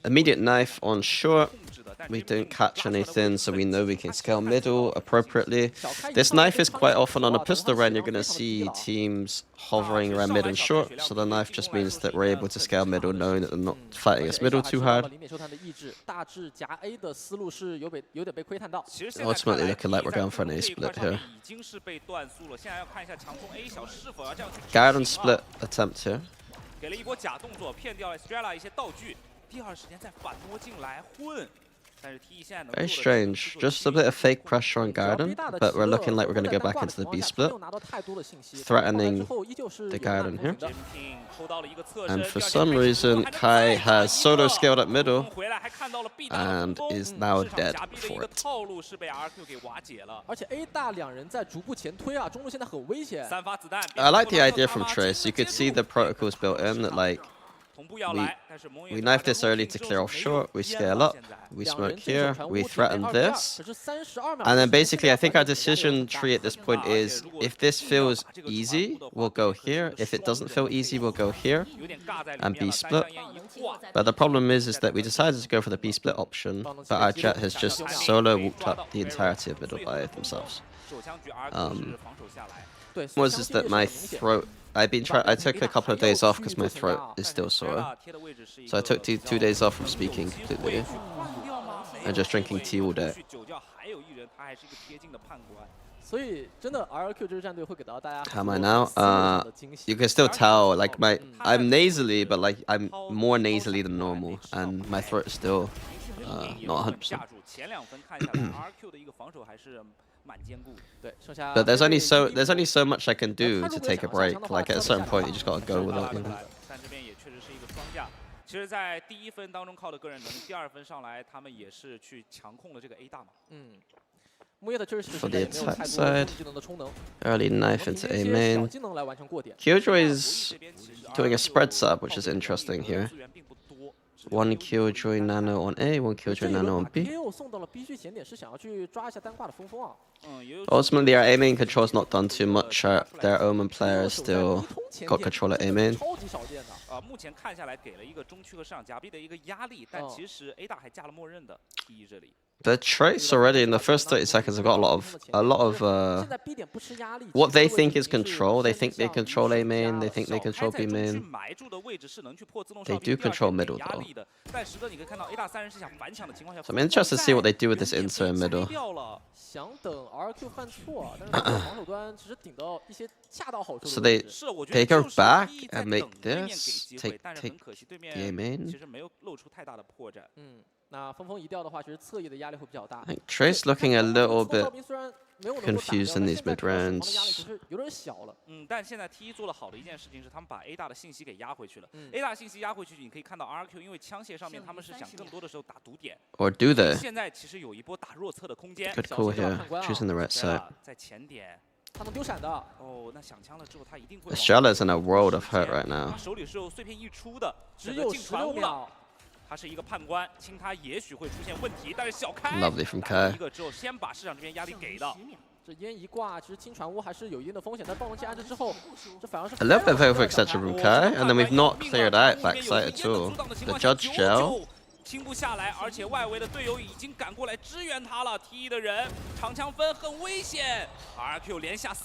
Immediate knife on short. We don't catch anything, so we know we can scale middle appropriately. This knife is quite often on a pistol run. You're going to see teams hovering around mid and short, so the knife just means that we're able to scale middle, knowing that they're not fighting us middle too hard. Ultimately looking like we're going for an A split here. Garden split attempt here. Very strange. Just a bit of fake pressure on Garden, but we're looking like we're going to go back into the B split. Threatening the Garden here. And for some reason, Kai has solo scaled up middle and is now dead for it. I like the idea from Trace. You could see the protocols built in that, like, we knife this early to clear off short, we scale up, we smoke here, we threaten this. And then basically, I think our decision tree at this point is, if this feels easy, we'll go here. If it doesn't feel easy, we'll go here and B split. But the problem is that we decided to go for the B split option, but our Jet has just solo walked up the entirety of middle by themselves. Was is that my throat... I took a couple of days off because my throat is still sore. So I took two days off from speaking completely. And just drinking tea all day. How am I now? You can still tell, like, I'm nasally, but like I'm more nasally than normal, and my throat is still not 100%. But there's only so much I can do to take a break. Like at a certain point, you just gotta go with it. You know? For the attack side, early knife into A main. Killjoy is doing a spread setup, which is interesting here. One Killjoy Nano on A, one Killjoy Nano on B. Ultimately, our A main control's not done too much. Their Omen player still got control of A main. The Trace already in the first 30 seconds have got a lot of what they think is control. They think they control A main, they think they control B main. They do control middle though. So I'm interested to see what they do with this insert in middle. So they go back and make this, take the A main. I think Trace looking a little bit confused in these mid rounds. Or do they? Good call here, choosing the right side. Estrela's in a world of hurt right now. Lovely from Kai. A little bit of overextension from Kai, and then we've not cleared out backside at all. The Judge gel.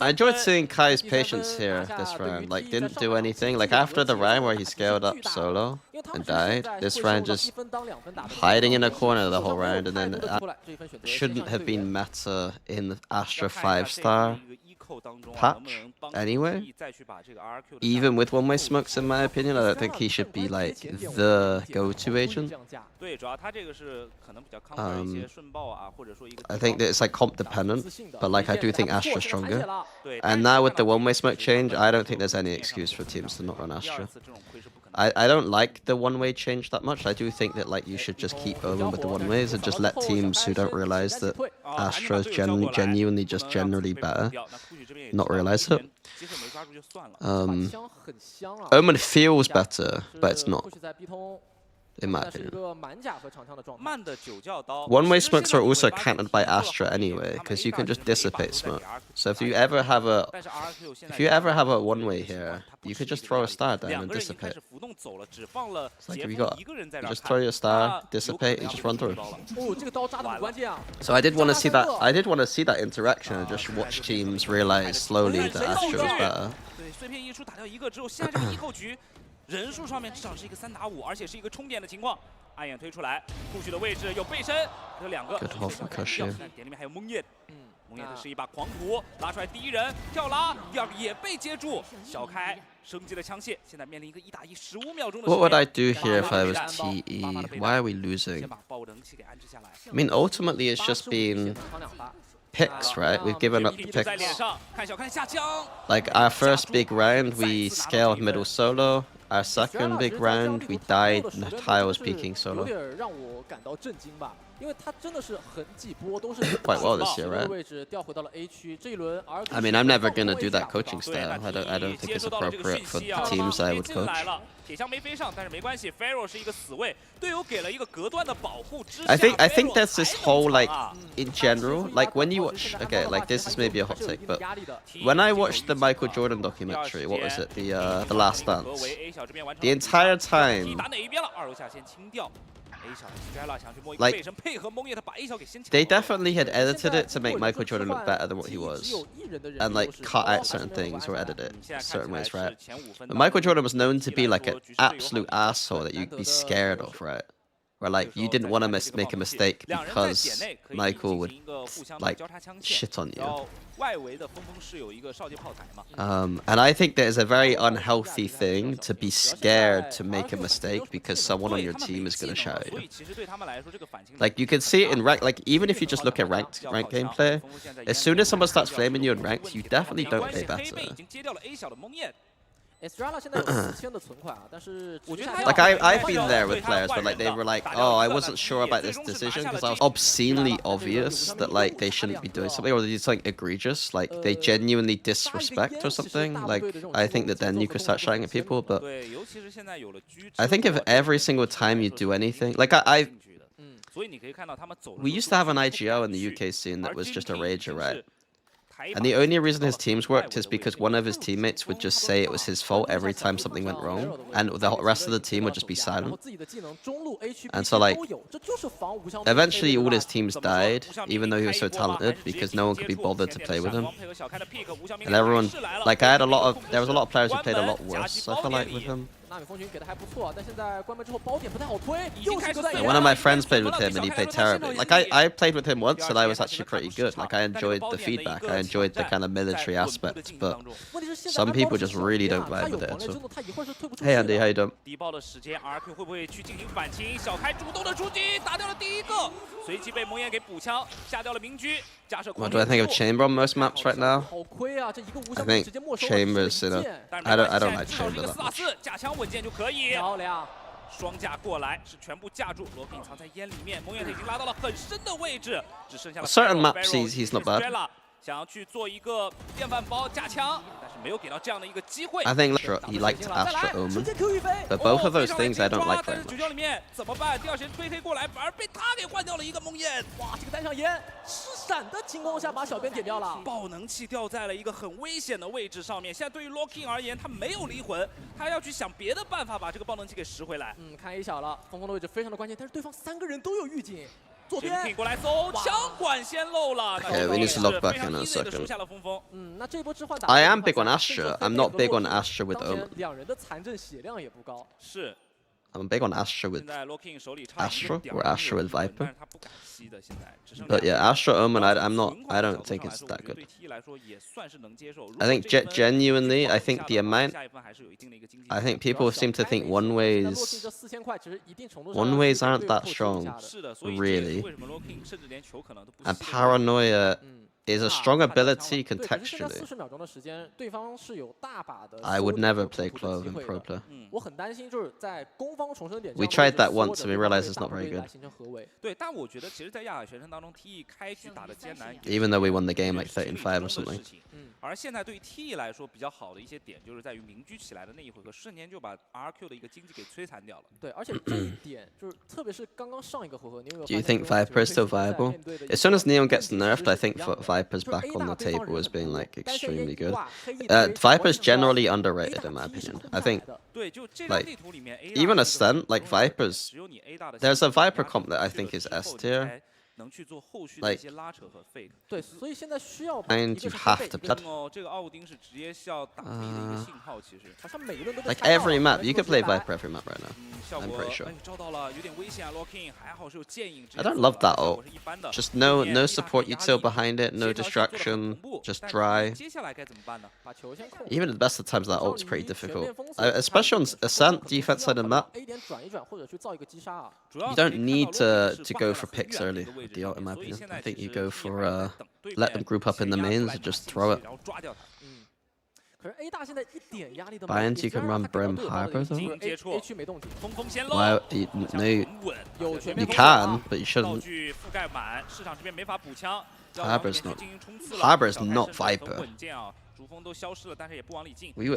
I enjoyed seeing Kai's patience here this round. Like, didn't do anything. Like, after the round where he scaled up solo and died, this round just hiding in a corner the whole round, and then shouldn't have been meta in the Astra 5-star patch anyway. Even with one-way smokes, in my opinion, I don't think he should be like the go-to agent. I think that it's like comp dependent, but like I do think Astra's stronger. And now with the one-way smoke change, I don't think there's any excuse for teams to not run Astra. I don't like the one-way change that much. I do think that like you should just keep going with the one-ways and just let teams who don't realize that Astra is genuinely just generally better not realize it. Omen feels better, but it's not. in my opinion. One-way smokes are also countered by Astra anyway, because you can just dissipate smoke. So if you ever have a one-way here, you could just throw a star down and dissipate. It's like if you just throw your star, dissipate, and just run through. So I did want to see that. I did want to see that interaction and just watch teams realize slowly that Astra was better. 人数上面至少是一个3打5，而且是一个冲点的情况。暗眼推出来，布局的位置有背身，有2个。可惜。点里面还有梦魇，梦魇的是一把狂徒，拉出来第一人跳拉，第2个也被接住。小开升级了枪械，现在面临一个1打1 15秒钟的。What would I do here if I was TE? Why are we losing? I mean, ultimately, it's just been picks, right? We've given up the picks. Like our first big round, we scaled middle solo. Our second big round, we died tiles peeking solo. Quite well this year, right? I mean, I'm never gonna do that coaching style. I don't think it's appropriate for the teams I would coach. I think there's this whole like in general, like when you watch, okay, like this is maybe a hot take, but when I watched the Michael Jordan documentary, what was it, the Last Dance, the entire time. Like, they definitely had edited it to make Michael Jordan look better than what he was. And, like, cut out certain things or edit it certain ways, right? But Michael Jordan was known to be, like, an absolute asshole that you'd be scared of, right? Where, like, you didn't want to make a mistake because Michael would, like, shit on you. And I think there's a very unhealthy thing to be scared to make a mistake because someone on your team is going to shout at you. Like, you can see it in ranked, like, even if you just look at ranked gameplay, as soon as someone starts flaming you in ranked, you definitely don't play better. Like I've been there with players where like they were like, oh, I wasn't sure about this decision because I was obscenely obvious that like they shouldn't be doing something or they did something egregious, like they genuinely disrespect or something. Like I think that then you could start shouting at people, but I think if every single time you do anything, like we used to have an IGL in the UK scene that was just a rager, right? And the only reason his teams worked is because one of his teammates would just say it was his fault every time something went wrong, and the rest of the team would just be silent. And so, like, eventually all his teams died, even though he was so talented, because no one could be bothered to play with him. And everyone, like, there was a lot of players who played a lot worse, I feel like, with him. One of my friends played with him and he played terribly. Like I played with him once and I was actually pretty good. Like I enjoyed the feedback, I enjoyed the kind of military aspect, but some people just really don't vibe with it at all. Hey Andy, how you doing? What do I think of Chamber on most maps right now? I think Chamber's, you know, I don't like Chamber that much. 双架过来是全部架住，罗宾藏在烟里面，蒙眼已经拉到了很深的位置，只剩下了 certain maps he's not bad. 想要去做一个电饭煲加枪，但是没有给到这样的一个机会。I think he liked Astra Omen, but both of those things I don't like very much. 里面怎么办？第2时间推黑过来，反而被他给换掉了一个蒙眼。哇，这个单上烟失闪的情况下把小编点掉了，爆能器掉在了一个很危险的位置上面。现在对于 Locking 而言，他没有离魂，他要去想别的办法把这个爆能器给拾回来。看 A 小了，峰峰的位置非常的关键，但是对方3个人都有预警。 左边过来搜，枪管先漏了。Okay, we need to log back in a second. I am big on Astra. I'm not big on Astra with Omen. 两人的残阵血量也不高。是。 I'm big on Astra with Astra or Astra with Viper. But yeah, Astra Omen, I don't think it's that good. I think genuinely, I think the amount, I think people seem to think one-ways aren't that strong, really. And Paranoia is a strong ability contextually. I would never play Clove in Pro Play. We tried that once and we realized it's not very good. 对，但我觉得其实，在亚亚学生当中，TE 开局打的艰难 Even though we won the game like 13-5 or something. 而现在对于 TE 来说比较好的一些点，就是在于明居起来的那一回合，瞬间就把 RRQ 的一个经济给摧残掉了。对，而且这一点就是，特别是刚刚上一个回合，你有没有 Do you think Viper is still viable? As soon as Neon gets nerfed, I think Viper's back on the table as being like extremely good. Viper's generally underrated in my opinion. I think like even Ascent, like Viper's, there's a Viper comp that I think is S tier. 能去做后续的一些拉扯和 fake。对，所以现在需要。And you have to play. 这个奥丁是直接是要打飞的一个信号，其实。好像每个人都 Like every map, you could play Viper every map right now. I'm pretty sure. 招到了，有点危险啊 ，Locking 还好是有剑影。I don't love that ult. Just no support util behind it, no distraction, just dry. 接下来该怎么办呢？把球先控。 Even at the best of times, that ult's pretty difficult, especially on Ascent defense side of the map. You don't need to go for picks early with the ult, in my opinion. I think you go for let them group up in the mains and just throw it. Bayern, you can run Brim Harbor though. Why? You can, but you shouldn't. Harbor is not Viper.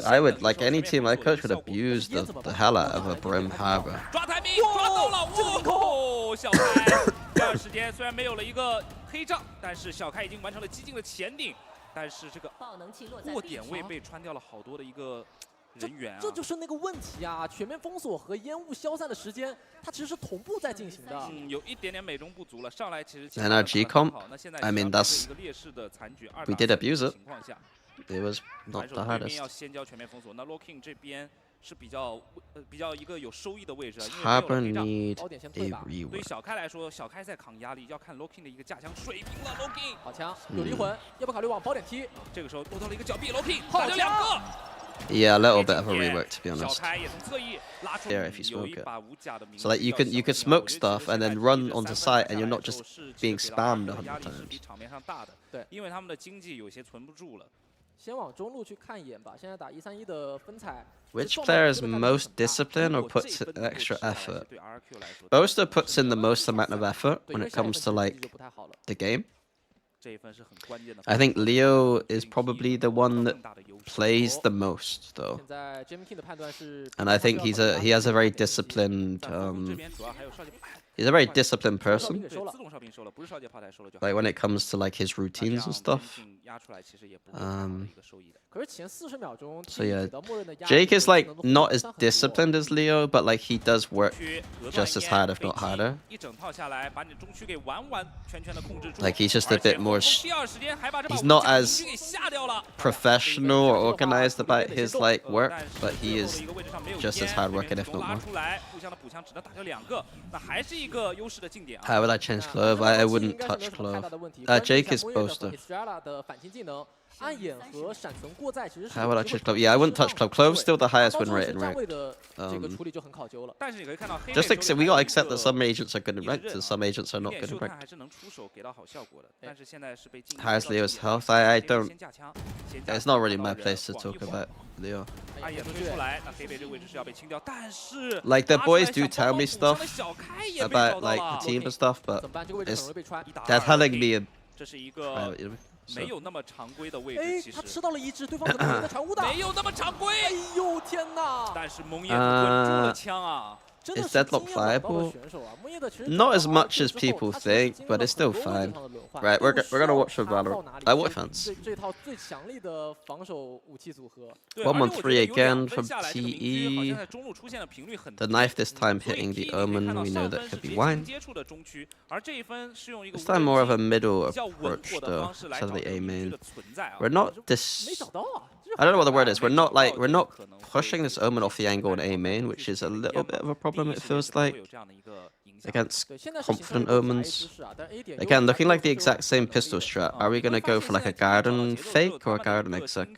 I would like any team I coach would abuse the hell out of a Brim Harbor. 抓台命，抓到了！哇，小开，第二时间虽然没有了一个黑杖，但是小开已经完成了激进的前顶，但是这个过点位被穿掉了好多的一个人员啊。这就是那个问题啊！全面封锁和烟雾消散的时间，它其实是同步在进行的。有一点点美中不足了。上来其实 NRG comp. I mean that's we did abuse it. It was not the hardest. 要先交全面封锁，那 Locking 这边是比较一个有收益的位置，因为 Harbor need a rework. 对于小开来说，小开在扛压力，要看 Locking 的一个架枪水平了。Locking 好枪，有离魂，要不考虑往宝点踢？这个时候落到了一个脚臂 ，Locking 打掉两个。 Yeah, a little bit of a rework to be honest. 小开也从侧翼拉出 Yeah, if you smoke 有一 it. 把无甲的名 So like you could smoke stuff and then run onto site and you're not just being spammed 100 times. 比场面上大的，对，因为他们的经济有些存不住了。 先往中路去看一眼吧。现在打131的分彩。Which player is most disciplined or puts in extra effort? Boaster puts in the most amount of effort when it comes to like the game. I think Leo is probably the one that plays the most though. And I think he has a very disciplined he's a very disciplined person. Like when it comes to like his routines and stuff. So yeah, Jake is like not as disciplined as Leo, but like he does work just as hard, if not harder. Like he's just a bit more. He's not as professional or organized about his like work, but he is just as hardworking, if not more. How would I change Clove? I wouldn't touch Clove. Jake is Boaster. How would I change Clove? Yeah, I wouldn't touch Clove. Clove's still the highest win rate in ranked. Just we gotta accept that some agents are good in ranked and some agents are not good in ranked. How's Leo's health? I don't. It's not really my place to talk about Leo. Like the boys do tell me stuff about like the team and stuff, but they're telling me private. 没有那么常规的位置，其实。他吃到了一只，对方可能有一个常误的。没有那么常规。哎呦天哪！但是蒙耶稳住了枪啊。 Is deadlock viable? Not as much as people think, but it's still fine. Right, we're gonna watch for Valorant. I watch fans. 113 again from TE. The knife this time hitting the Omen. We know that could be wine. This time more of a middle approach though, instead of the A main. We're not I don't know what the word is. We're not pushing this Omen off the angle in A main, which is a little bit of a problem. It feels like against confident Omens. Again, looking like the exact same pistol strat. Are we gonna go for like a garden fake or a garden exec?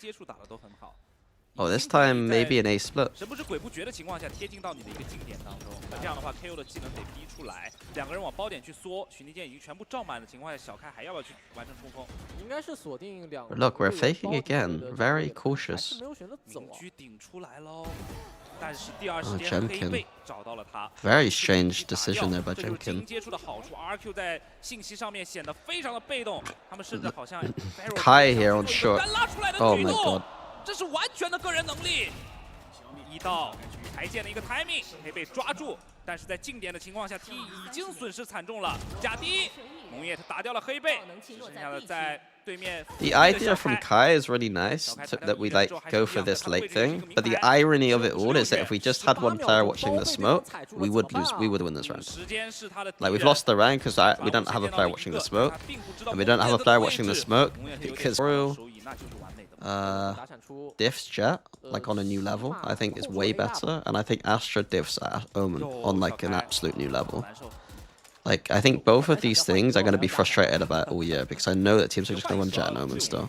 Oh, this time maybe an A split. 神不知鬼不觉的情况下贴近到你的一个近点当中，那这样的话 KO 的技能得逼出来，两个人往包点去缩，许逆剑已经全部罩满的情况下，小开还要不要去完成冲锋？应该是锁定两。Look, we're faking again. Very cautious. 没有选择走啊。居顶出来喽。 但是第二时间黑贝找到了他 ，Very strange decision there by Jenkin. 接触的好处 ，RQ 在信息上面显得非常的被动，他们甚至好像 Kai here on short. 拉出来的 Oh 举 my 动， god. 这是完全的个人能力。一道台剑的一个 timing， 黑贝抓住，但是在近点的情况下 ，T 已经损失惨重了。假低，蒙叶他打掉了黑贝，只剩下了在。 The idea from Kai is really nice that we like go for this late thing, but the irony of it all is that if we just had one player watching the smoke, we would win this round. Like we've lost the round because we don't have a player watching the smoke, and we don't have a player watching the smoke because diffs Jet like on a new level. I think is way better, and I think Astra diffs Omen on like an absolute new level. Like, I think both of these things I'm going to be frustrated about all year because I know that teams are just going to run Jet and Omen still.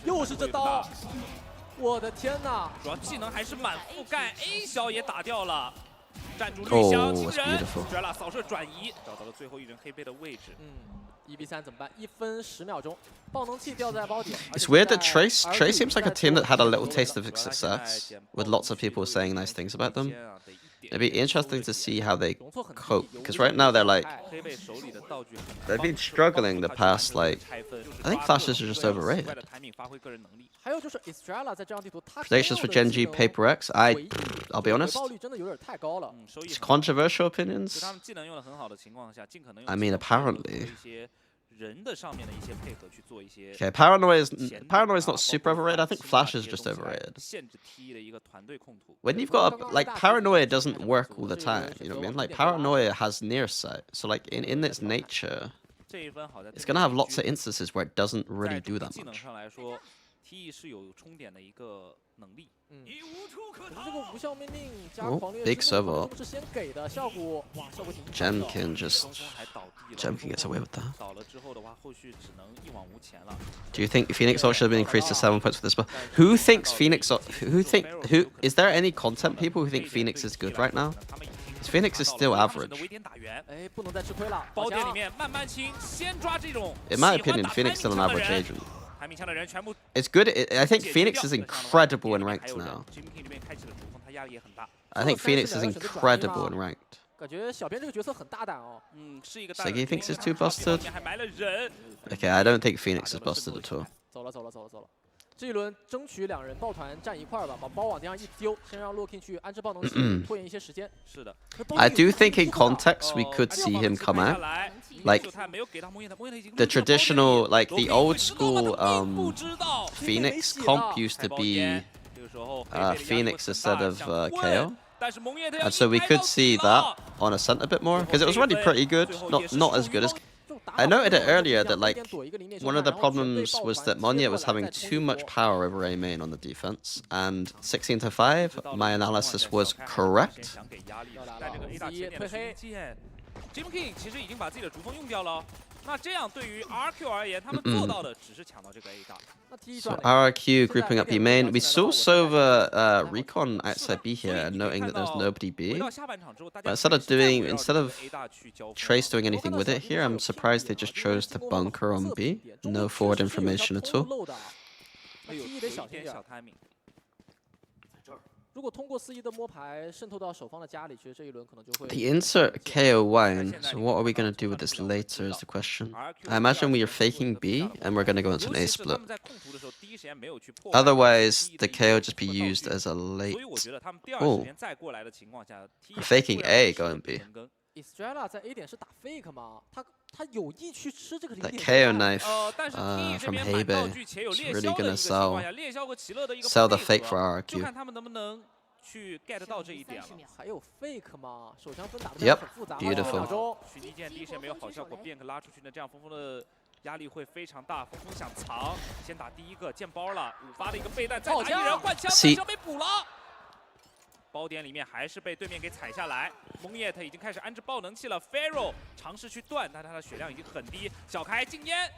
又是这刀，我的天哪！主要技能还是满覆盖 ，A 小也打掉了，站住绿翔惊人 ，Drella 扫射转移，找到了最后一人黑贝的位置。1v3怎么办？1分10秒钟，爆能器掉在包点。It's weird that Trace seems like a team that had a little taste of success, with lots of people saying nice things about them. It'd be interesting to see how they cope, because right now they're like, they've been struggling the past, like, I think flashes are just overrated. Predictions for Gen G Paper X, I'll be honest, it's controversial opinions. I mean, apparently. Okay, Paranoia is not super overrated. I think Flash is just overrated. When you've got like Paranoia doesn't work all the time, you know what I mean? Like Paranoia has near sight, so like in its nature, it's gonna have lots of instances where it doesn't really do that much. Oh, big server. Jenkin gets away with that. Do you think Phoenix ult should have been increased to 7 points for this? Who thinks Phoenix? Who is there any content people who think Phoenix is good right now? Phoenix is still average. In my opinion, Phoenix is still an average agent. It's good. I think Phoenix is incredible in ranked now. I think Phoenix is incredible in ranked. So he thinks it's too busted? Okay, I don't think Phoenix is busted at all. 这一轮争取两人抱团站一块儿吧，把包往地上一丢，先让洛 King 去安置爆能器，拖延一些时间。是的 I do think in context we could see him come out. Like the traditional, like the old school Phoenix comp used to be Phoenix instead of KO. And so we could see that on Ascent a bit more, because it was already pretty good, not as good as... I noted it earlier that like one of the problems was that Monya was having too much power over A main on the defense, and 16-5, my analysis was correct. King 其实已经把自己的逐风用掉了。那这样对于 RRQ 而言，他们做到的只是抢到这个 A 大。So RRQ grouping up B main. We saw Sova recon outside B here, noting that there's nobody B. But instead of Trace doing anything with it here, I'm surprised they just chose to bunker on B. No forward information at all. 如果通过肆意的摸牌渗透到守方的家里，其实这一轮可能就会。The insert KO wine. So what are we gonna do with this later is the question. I imagine we are faking B and we're gonna go into an A split. Otherwise, the KO just be used as a late. Oh, faking A going B. Estrella 在 A 点是打 fake 吗？他有意去吃这个 That KO knife from Hebe is really gonna sell the fake for RRQ. 看他们能不能去 get 到这一点了。还有 fake 吗？手枪分打的 Yep, 很复杂。 beautiful. 许逆剑第一时间没有好效果 ，Biank 拉出去呢，这样峰峰的压力会非常大。峰峰想藏，先打第一个见包了，5发的一个备弹，再打一人换枪，换枪被补了。 包点里面还是被对面给踩下来，蒙叶特已经开始安置爆能器了。Pharaoh 尝试去断，但他的血量已经很低。小开禁烟，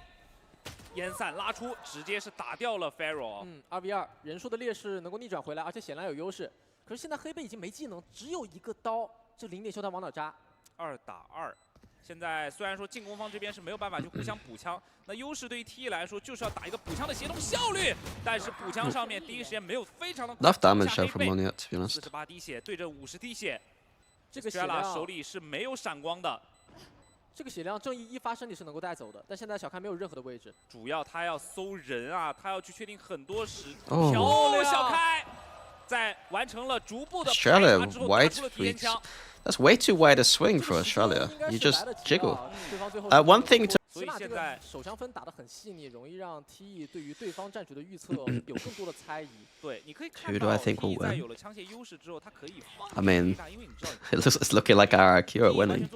烟散拉出，直接是打掉了 Pharaoh。2v2，人数的劣势能够逆转回来，而且显然有优势。可是现在黑贝已经没技能，只有一个刀，这0点修他往哪扎？2打2。 现在虽然说进攻方这边是没有办法去互相补枪，那优势对于 TE 来说就是要打一个补枪的协同效率，但是补枪上面第一时间没有非常的快。 Enough damage there from Monia, to be honest. 48滴血对着50滴血，这个血量手里是没有闪光的。这个血量正义一发身体是能够带走的，但现在小开没有任何的位置。主要他要搜人啊，他要去确定很多时。漂亮，小开在完成了逐步的排查之后，打出了体验枪。 That's way too wide a swing for Australia. You just jiggle. One thing to 所以现在手枪分打得很细腻，容易让 TE 对于对方战局的预测有更多的猜疑。对，你可以看到 TE 在有了枪械优势之后，他可以放 I mean, it's looking like RRQ are winning.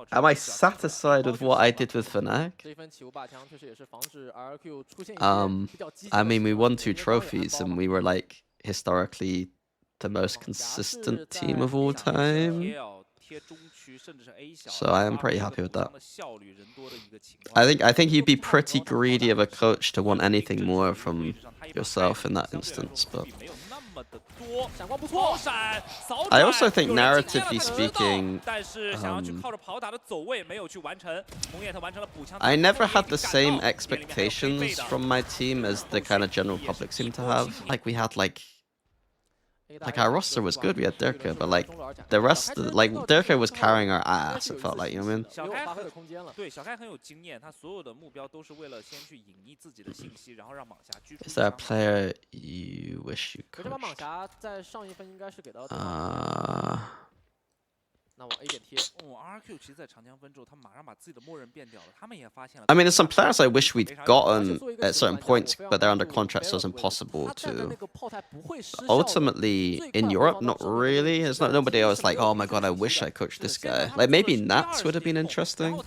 Am I satisfied with what I did with Fnac? 这一分起舞霸枪确实也是防止 RRQ 出现 I mean, we won 2 trophies and we were like historically the most consistent team of all time. So I am pretty happy with that. I think you'd be pretty greedy of a coach to want anything more from yourself in that instance, but I also think narratively speaking, I never had the same expectations from my team as the kind of general public seem to have. Like we had like our roster was good, we had Dirka, but like the rest, like Dirka was carrying our ass, it felt like, you know what I mean? 小开很有经验，他所有的目标都是为了先去隐匿自己的信息，然后让蟒侠居住。Is there a player you wish you 可是把蟒 coached? 侠在上一分应该是给到那往 A 点贴。RRQ 其实在长江分之后，他马上把自己的默认变掉了，他们也发现了。I mean, there's some players I wish we'd gotten at certain points, but they're under contract, so it's impossible to. Ultimately, in Europe, not really. There's not nobody else like, oh my god, I wish I coached this guy. Like maybe Nats would have been interesting.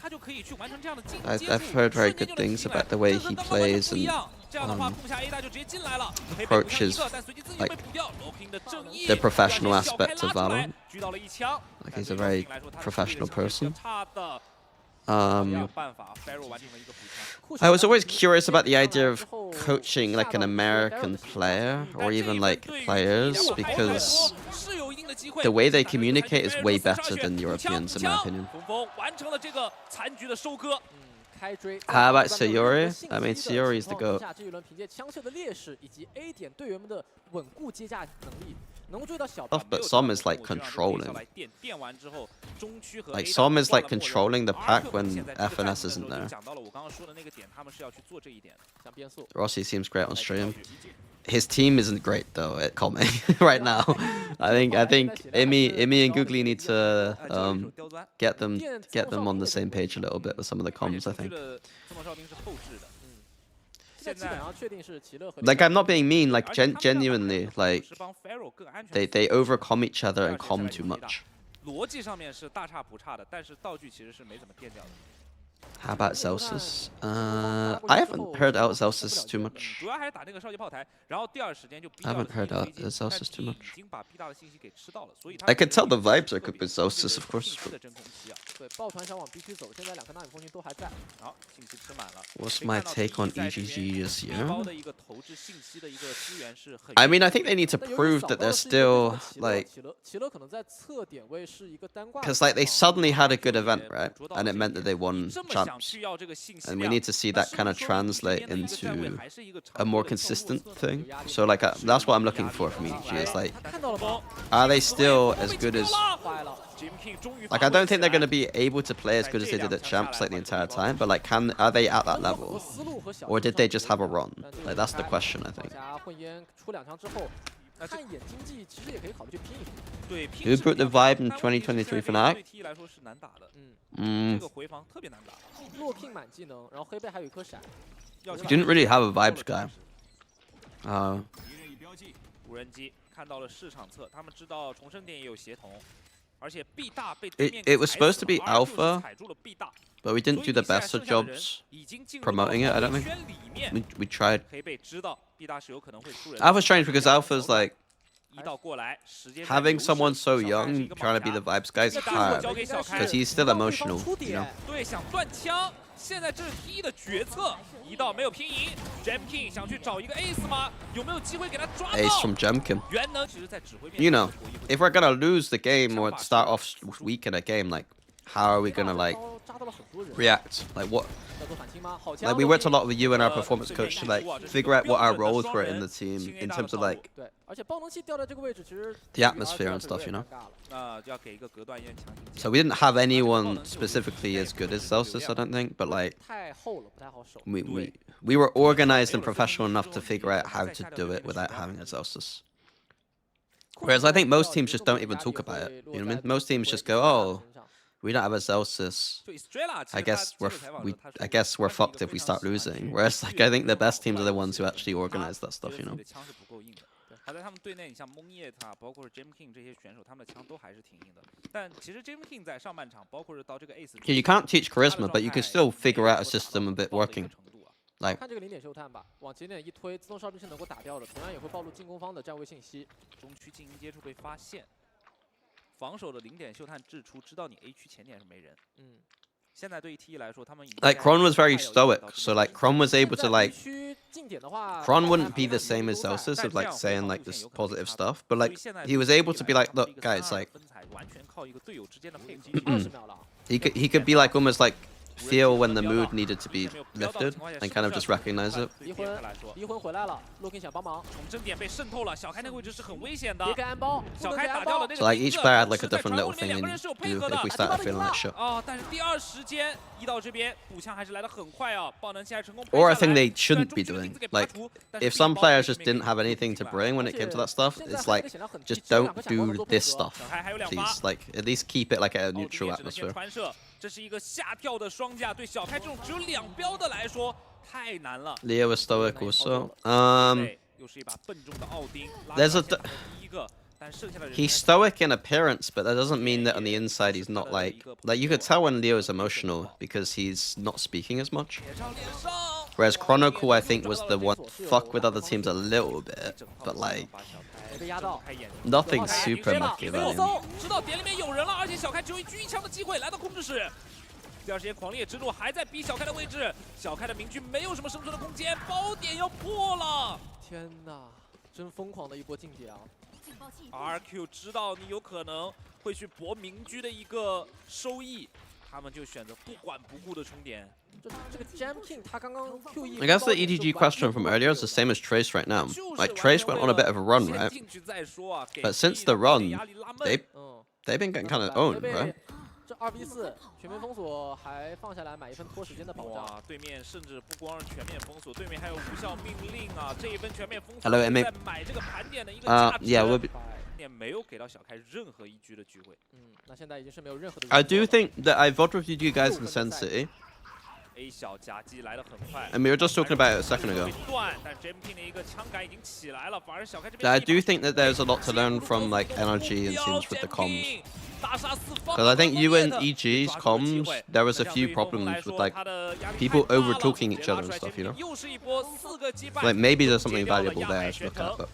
I've heard very good things about the way he plays and approaches like the professional aspect of Valorant. Like he's a very professional person. I was always curious about the idea of coaching like an American player or even like players because the way they communicate is way better than Europeans in my opinion. How about Sayori? I mean, Sayori is the GOAT. But Som is like controlling. Like Som is like controlling the pack when FNS isn't there. Rossi seems great on stream. His team isn't great though at Kome right now. I think Imi and Googly need to get them on the same page a little bit with some of the comms, I think. Like I'm not being mean, like genuinely, like they overcom each other and com too much. How about Zelsus? I haven't heard out Zelsus too much. I haven't heard out Zelsus too much. I can tell the vibes are good with Zelsus, of course. What's my take on EGG this year? I mean, I think they need to prove that they're still like, because like they suddenly had a good event, right? And it meant that they won champs. And we need to see that kind of translate into a more consistent thing. So like that's what I'm looking for from EG is like, are they still as good as, like I don't think they're going to be able to play as good as they did at champs like the entire time, but like are they at that level? Or did they just have a run? Like that's the question, I think. Who put the vibe in 2023 Fnac? Didn't really have a vibes guy. It was supposed to be alpha, but we didn't do the best of jobs promoting it, I don't think. We tried. Alpha's strange because alpha's like having someone so young trying to be the vibes guy is hard because he's still emotional, you know. 对，想断枪，现在这是 T 的决策，一道没有拼赢 ，Jamking 想去找一个 Ace 吗？有没有机会给他抓到 Ace from Jemkin. 原能其实在指挥面 You know, if we're gonna lose the game or start off weak in a game, like, how are we gonna like react? Like what? Like we worked a lot with you and our performance coach to like figure out what our roles were in the team in terms of like the atmosphere and stuff, you know. So we didn't have anyone specifically as good as Celsius, I don't think, but like we were organized and professional enough to figure out how to do it without having a Celsius. Whereas I think most teams just don't even talk about it. You know what I mean? Most teams just go, "Oh, we don't have a Celsius. I guess we're fucked if we start losing." Whereas like I think the best teams are the ones who actually organize that stuff, you know. 好在他们队内，你像蒙叶塔，包括是 Jamking 这些选手，他们的枪都还是挺硬的。但其实 Jamking 在上半场，包括是到这个 Ace， you can't teach charisma, but you can still figure out a system a bit working. Like 看这个零点秀探吧，往前点一推，自动哨兵是能够打掉的，同样也会暴露进攻方的站位信息。中区进行接触被发现，防守的零点秀探掷出，知道你 A 区前点是没人。现在对于 T 来说，他们 like Kron was very stoic, so like Kron was able to like Kron wouldn't be the same as Celsius of like saying like this positive stuff, but like he was able to be like, look guys, like he could be like almost like feel when the mood needed to be lifted and kind of just recognize it. 离魂回来了，洛 King 想帮忙，重针点被渗透了，小开那个位置是很危险的。别给安包，小开打掉了那个。 So like each player had like a different little thing in do if we started feeling like shit. 哦，但是第二时间一到这边补枪还是来得很快啊，爆能器还成功。Or I think they shouldn't be doing like if some players just didn't have anything to bring when it came to that stuff. It's like just don't do this stuff, please. Like at least keep it like a neutral atmosphere. 这是一个下跳的双架，对小开这种只有2标的来说太难了。Leo was stoic also. 又是一把笨重的奥丁。 There's a he's stoic in appearance, but that doesn't mean that on the inside he's not like you could tell when Leo is emotional because he's not speaking as much. Whereas Chronicle I think was the one fuck with other teams a little bit, but like nothing super Machiavellian. 知道点里面有人了，而且小开只有一狙一枪的机会，来到控制室。第二时间狂烈之怒还在逼小开的位置，小开的明军没有什么生存的空间，包点要破了。天哪，真疯狂的一波进点啊！ RRQ 知道你有可能会去搏明居的一个收益，他们就选择不管不顾的冲点。这个 Jamking 他刚刚 QE。I guess the EDG question from earlier is the same as Trace right now. Like Trace went on a bit of a run, right? But since the run, they've been getting kind of owned, right? 这2v4全面封锁还放下来买一份拖时间的保障。哇，对面甚至不光是全面封锁，对面还有无效命令啊！这一份全面封锁 Hello, MA. 在买这个盘点的一个价值。 Yeah, we'll be. 也没有给到小开任何一局的机会。那现在已经是没有任何的。 I do think that I voted with you guys in Sen City. A 小夹击来得很快。 And we were just talking about it a second ago. 但 Jamking 的一个枪感已经起来了，反而小开这 I 边。 do think that there's a lot to learn from like NRG and teams with the comms. Because I think you and EG's comms, there was a few problems with like people over talking each other and stuff, you know. Like maybe there's something valuable there to look at, but.